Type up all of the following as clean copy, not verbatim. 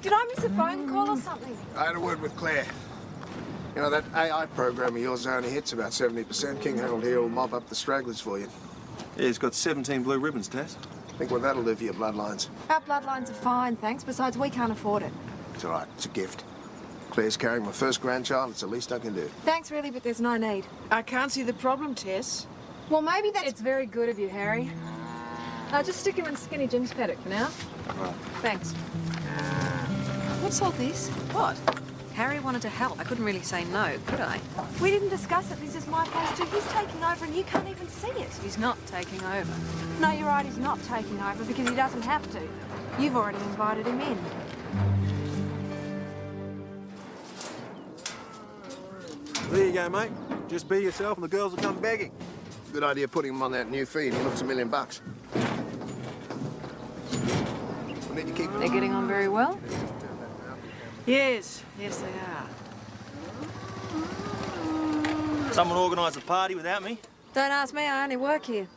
Did I miss a phone call or something? I had a word with Claire. You know, that AI program of yours only hits about 70%. King Harold here will mop up the stragglers for you. Yeah, he's got 17 blue ribbons, Tess. Think what that'll do for your bloodlines. Our bloodlines are fine, thanks. Besides, we can't afford it. It's all right. It's a gift. Claire's carrying my first grandchild. It's the least I can do. Thanks, really, but there's no need. I can't see the problem, Tess. Well, maybe that's... It's very good of you, Harry. Just stick him in Skinny Jim's paddock for now. Right. Thanks. What's all this? What? Harry wanted to help. I couldn't really say no, could I? We didn't discuss it. This is my place too. He's taking over and you can't even see it. He's not taking over. No, you're right. He's not taking over because he doesn't have to. You've already invited him in. There you go, mate. Just be yourself and the girls will come begging. Good idea putting him on that new feed. He looks $1 million. We'll need to keep... They're getting on very well? Yes, yes they are. Someone organised a party without me? Don't ask me. I only work here.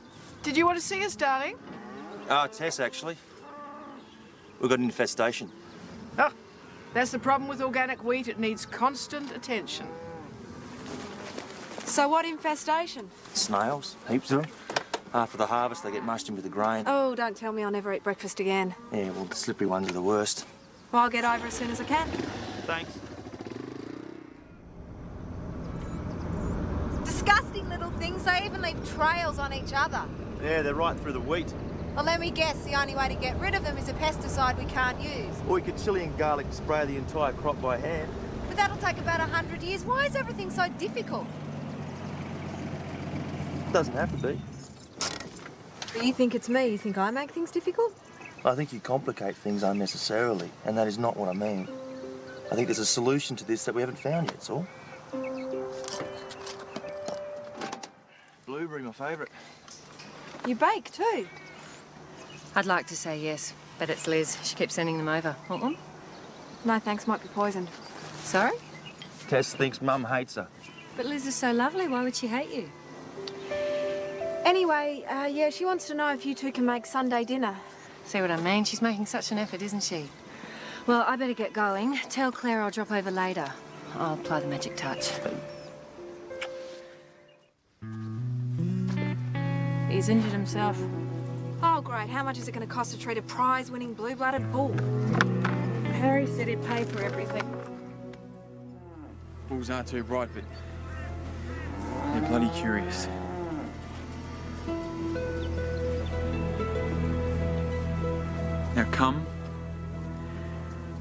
Did you want to see us, darling? Tess, actually. We've got an infestation. Oh, that's the problem with organic wheat. It needs constant attention. So what infestation? Snails, heaps of them. After the harvest, they get mushed in with the grain. Oh, don't tell me I'll never eat breakfast again. Yeah, well, the slippery ones are the worst. Well, I'll get over as soon as I can. Thanks. Disgusting little things. They even leave trails on each other. Yeah, they're right through the wheat. Well, let me guess. The only way to get rid of them is a pesticide we can't use. Or you could chili and garlic spray the entire crop by hand. But that'll take about 100 years. Why is everything so difficult? Doesn't have to be. You think it's me? You think I make things difficult? I think you complicate things unnecessarily, and that is not what I mean. I think there's a solution to this that we haven't found yet, that's all. Blueberry, my favourite. You bake too? I'd like to say yes, but it's Liz. She keeps sending them over. Want one? No, thanks. Might be poisoned. Sorry? Tess thinks Mum hates her. But Liz is so lovely. Why would she hate you? Anyway, yeah, she wants to know if you two can make Sunday dinner. See what I mean? She's making such an effort, isn't she? Well, I better get going. Tell Claire I'll drop over later. I'll apply the magic touch. He's injured himself. Oh, great. How much is it going to cost to treat a prize-winning blue-blooded bull? Harry said he'd pay for everything. Bulls aren't too bright, but they're bloody curious. Now come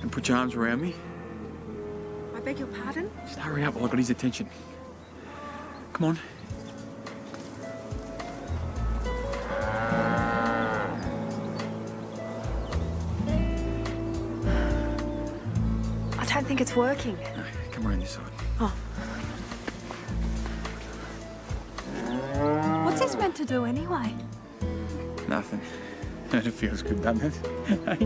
and put your arms around me. I beg your pardon? Just hurry up while I've got his attention. Come on. I don't think it's working. No, come around this side. Oh. What's this meant to do anyway? Nothing. It feels good, doesn't it? Hey?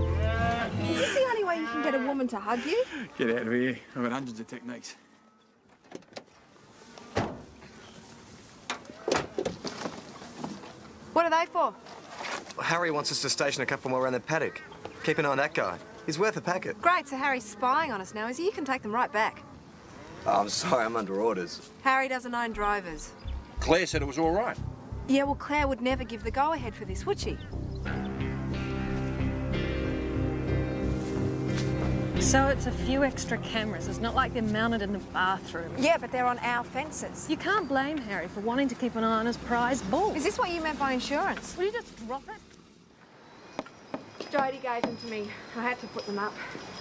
Is this the only way you can get a woman to hug you? Get out of here. I've got hundreds of techniques. What are they for? Harry wants us to station a couple more around the paddock. Keep an eye on that guy. He's worth a packet. Great, so Harry's spying on us now, is he? You can take them right back. Oh, I'm sorry, I'm under orders. Harry doesn't own drovers. Claire said it was all right. Yeah, well, Claire would never give the go-ahead for this, would she? So it's a few extra cameras. It's not like they're mounted in the bathroom. Yeah, but they're on our fences. You can't blame Harry for wanting to keep an eye on his prize bull. Is this what you meant by insurance? Will you just drop it? Jodie gave them to me. I had to put them up.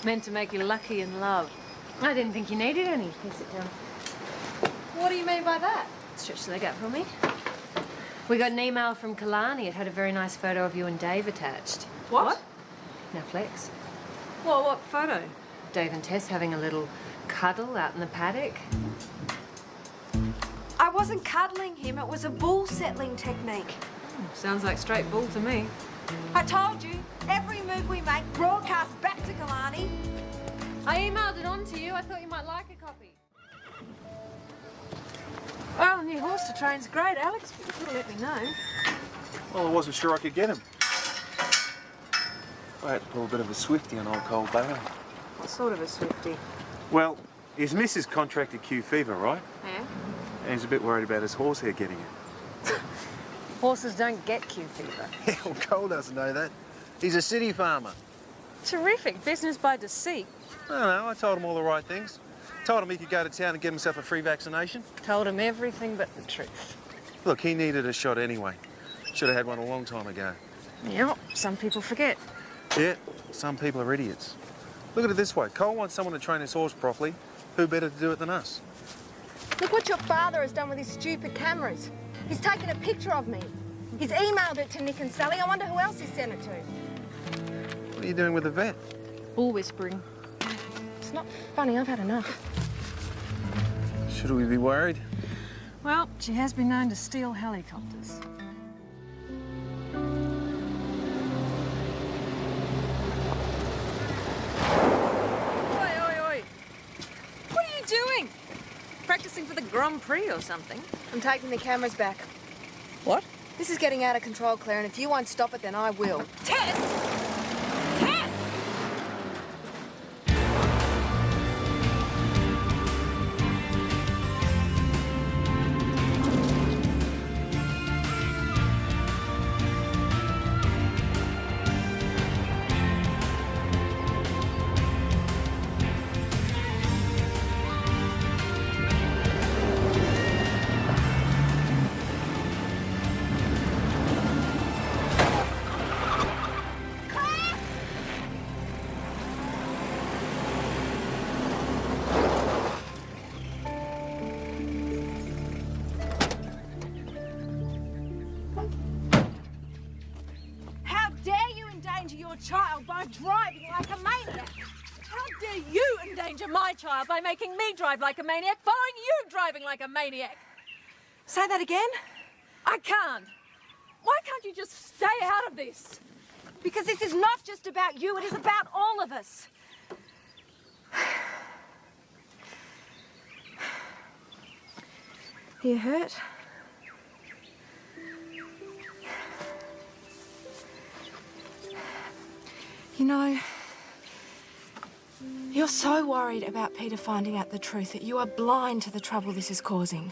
Meant to make you lucky in love. I didn't think you needed any. Here, sit down. What do you mean by that? Stretch the leg out for me. We got an email from Kalani. It had a very nice photo of you and Dave attached. What? Now flex. Well, what photo? Dave and Tess having a little cuddle out in the paddock. I wasn't cuddling him. It was a bull settling technique. Sounds like straight bull to me. I told you, every move we make broadcast back to Kalani. I emailed it on to you. I thought you might like a copy. Well, the new horse to train's great, Alex, but you could have let me know. Well, I wasn't sure I could get him. I had to pull a bit of a swifty on old Cold Barrel. Sort of a Swiftie. Well, his missus contracted Q fever, right? Yeah? And he's a bit worried about his horsehair getting it. Horses don't get Q fever. Yeah, well, Cole doesn't know that. He's a city farmer. Terrific. Business by deceit. I don't know, I told him all the right things. Told him he could go to town and get himself a free vaccination. Told him everything but the truth. Look, he needed a shot anyway. Should have had one a long time ago. Yep, some people forget. Yeah, some people are idiots. Look at it this way. Cole wants someone to train his horse properly. Who better to do it than us? Look what your father has done with his stupid cameras. He's taken a picture of me. He's emailed it to Nick and Sally. I wonder who else he sent it to. What are you doing with the vet? Bull whispering. It's not funny. I've had enough. Should we be worried? Well, she has been known to steal helicopters. Oi, oi, oi. What are you doing? Practicing for the Grand Prix or something? I'm taking the cameras back. What? This is getting out of control, Claire, and if you won't stop it, then I will. Tess! Tess! How dare you endanger your child by driving like a maniac? How dare you endanger my child by making me drive like a maniac, following you driving like a maniac? Say that again? I can't. Why can't you just stay out of this? Because this is not just about you, it is about all of us. Are you hurt? You know, you're so worried about Peter finding out the truth that you are blind to the trouble this is causing.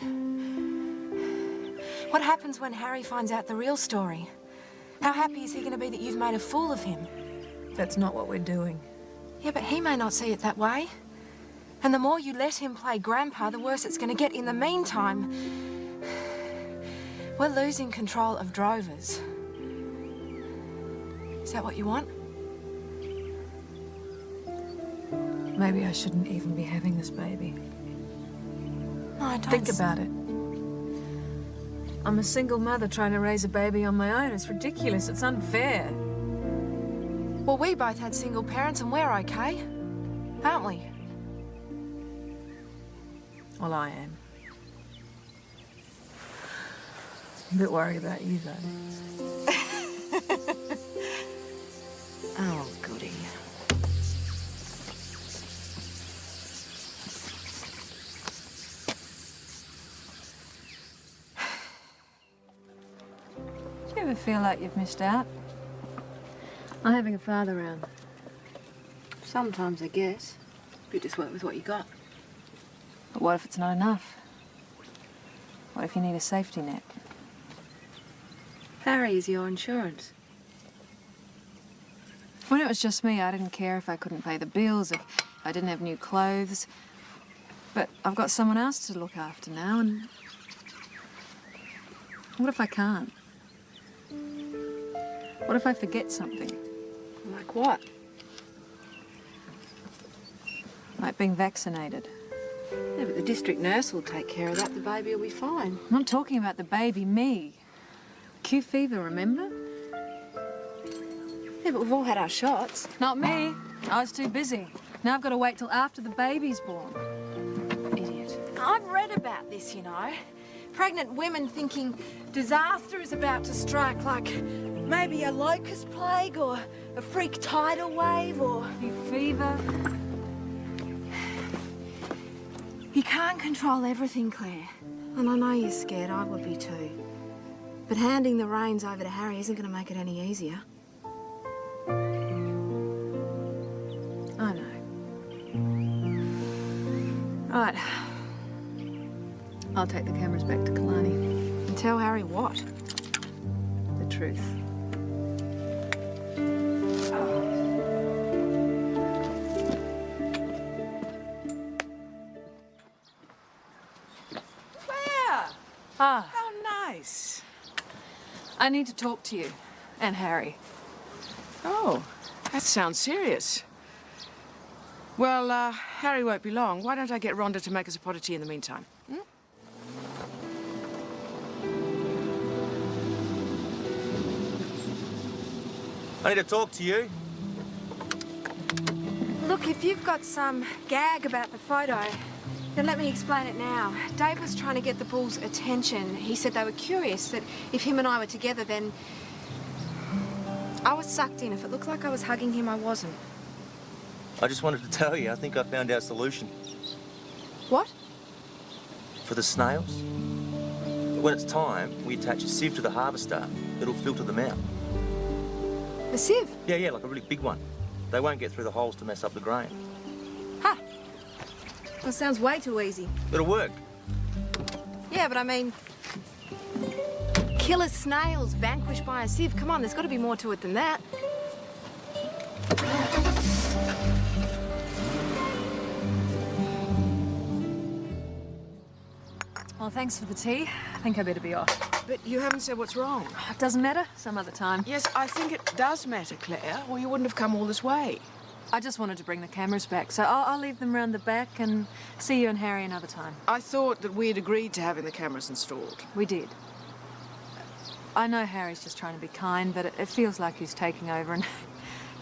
What happens when Harry finds out the real story? How happy is he going to be that you've made a fool of him? That's not what we're doing. Yeah, but he may not see it that way. And the more you let him play Grandpa, the worse it's going to get. In the meantime, we're losing control of Drovers. Is that what you want? Maybe I shouldn't even be having this baby. No, don't Think about it. I'm a single mother trying to raise a baby on my own. It's ridiculous. It's unfair. Well, we both had single parents and we're okay, aren't we? Well, I am. I'm a bit worried about you, though. Oh, goody. Do you ever feel like you've missed out? Not having a father around. Sometimes, I guess. You just work with what you got. But what if it's not enough? What if you need a safety net? Harry is your insurance. When it was just me, I didn't care if I couldn't pay the bills, if I didn't have new clothes. But I've got someone else to look after now, and what if I can't? What if I forget something? Like what? Like being vaccinated. Yeah, but the district nurse will take care of that. The baby will be fine. I'm not talking about the baby, me. Q fever, remember? Yeah, but we've all had our shots. Not me. I was too busy. Now I've got to wait till after the baby's born. Idiot. I've read about this, you know. Pregnant women thinking disaster is about to strike, like maybe a locust plague or a freak tidal wave or... Q fever. You can't control everything, Claire. And I know you're scared, I would be too. But handing the reins over to Harry isn't going to make it any easier. I know. Right. I'll take the cameras back to Killarney. And tell Harry what? The truth. Claire! Ah, How nice. I need to talk to you. And Harry. Oh, that sounds serious. Well, Harry won't be long. Why don't I get Rhonda to make us a pot of tea in the meantime? Hmm? I need to talk to you. Look, if you've got some gag about the photo, then let me explain it now. Dave was trying to get the Bulls' attention. He said they were curious that if him and I were together, then I was sucked in. If it looked like I was hugging him, I wasn't. I just wanted to tell you, I think I found our solution. What? For the snails. When it's time, we attach a sieve to the harvester. It'll filter them out. A sieve? Yeah, like a really big one. They won't get through the holes to mess up the grain. Ha! Well, sounds way too easy. It'll work. Yeah, but I mean, killer snails vanquished by a sieve. Come on, there's got to be more to it than that. Well, thanks for the tea. I think I better be off. But you haven't said what's wrong. It doesn't matter. Some other time. Yes, I think it does matter, Claire, or you wouldn't have come all this way. I just wanted to bring the cameras back, so I'll leave them round the back and see you and Harry another time. I thought that we'd agreed to having the cameras installed. We did. I know Harry's just trying to be kind, but it feels like he's taking over and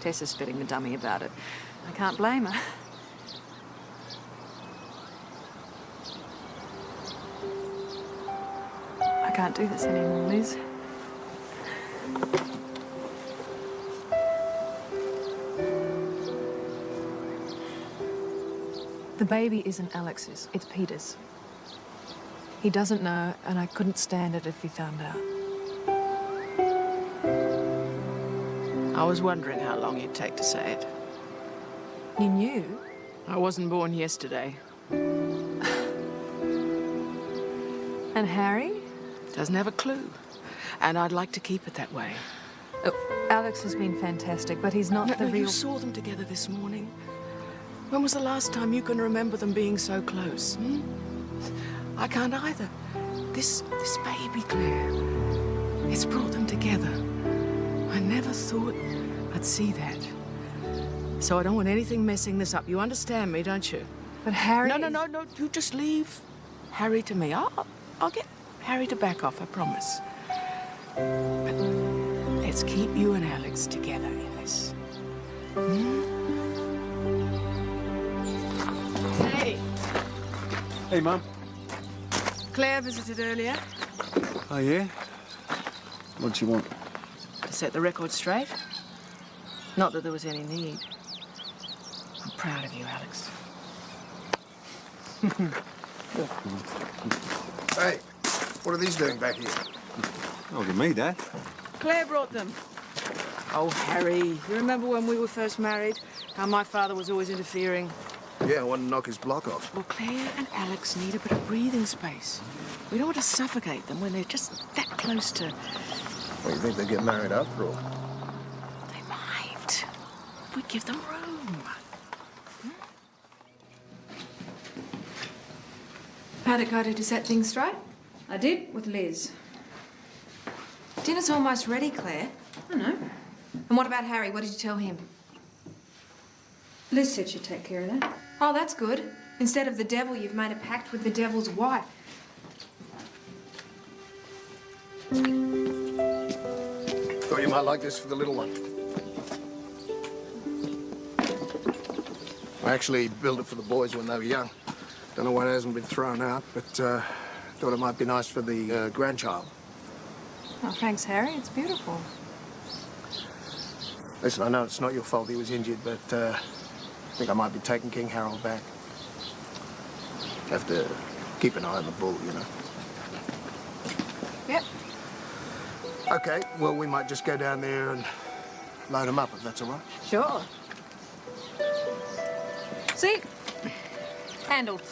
Tessa's spitting the dummy about it. I can't blame her. I can't do this anymore, Liz. The baby isn't Alex's, it's Peter's. He doesn't know, and I couldn't stand it if he found out. I was wondering how long you'd take to say it. You knew? I wasn't born yesterday. And Harry? Doesn't have a clue. And I'd like to keep it that way. Oh, Alex has been fantastic, but he's not the real... You saw them together this morning. When was the last time you can remember them being so close? Hmm? I can't either. This baby, Claire, it's brought them together. I never thought I'd see that. So I don't want anything messing this up. You understand me, don't you? But Harry... No. You just leave Harry to me. I'll get Harry to back off, I promise. But let's keep you and Alex together in this. Hmm? Hey. Hey, Mum. Claire visited earlier Oh, yeah? What do you want? to set the record straight. Not that there was any need. I'm proud of you, Alex. Hey, what are these doing back here? Oh, to me, Dad. Claire brought them. Oh, Harry, you remember when we were first married? How my father was always interfering? Yeah, I want to knock his block off. Well, Claire and Alex need a bit of breathing space. We don't want to suffocate them when they're just that close to... Well, you think they get married after all? They might. If we give them room. How'd it go to set things straight? I did, with Liz. Dinner's almost ready, Claire. I don't know. And what about Harry? What did you tell him? Liz said she'd take care of that. Oh, that's good. Instead of the devil, you've made a pact with the devil's wife. Thought you might like this for the little one. I actually built it for the boys when they were young. Don't know why it hasn't been thrown out, but thought it might be nice for the grandchild. Oh, thanks, Harry. It's beautiful. Listen, I know it's not your fault he was injured, but I think I might be taking King Harold back. Have to keep an eye on the bull, you know. Yep. Okay, well, we might just go down there and load him up, if that's all right. Sure. See? Handled.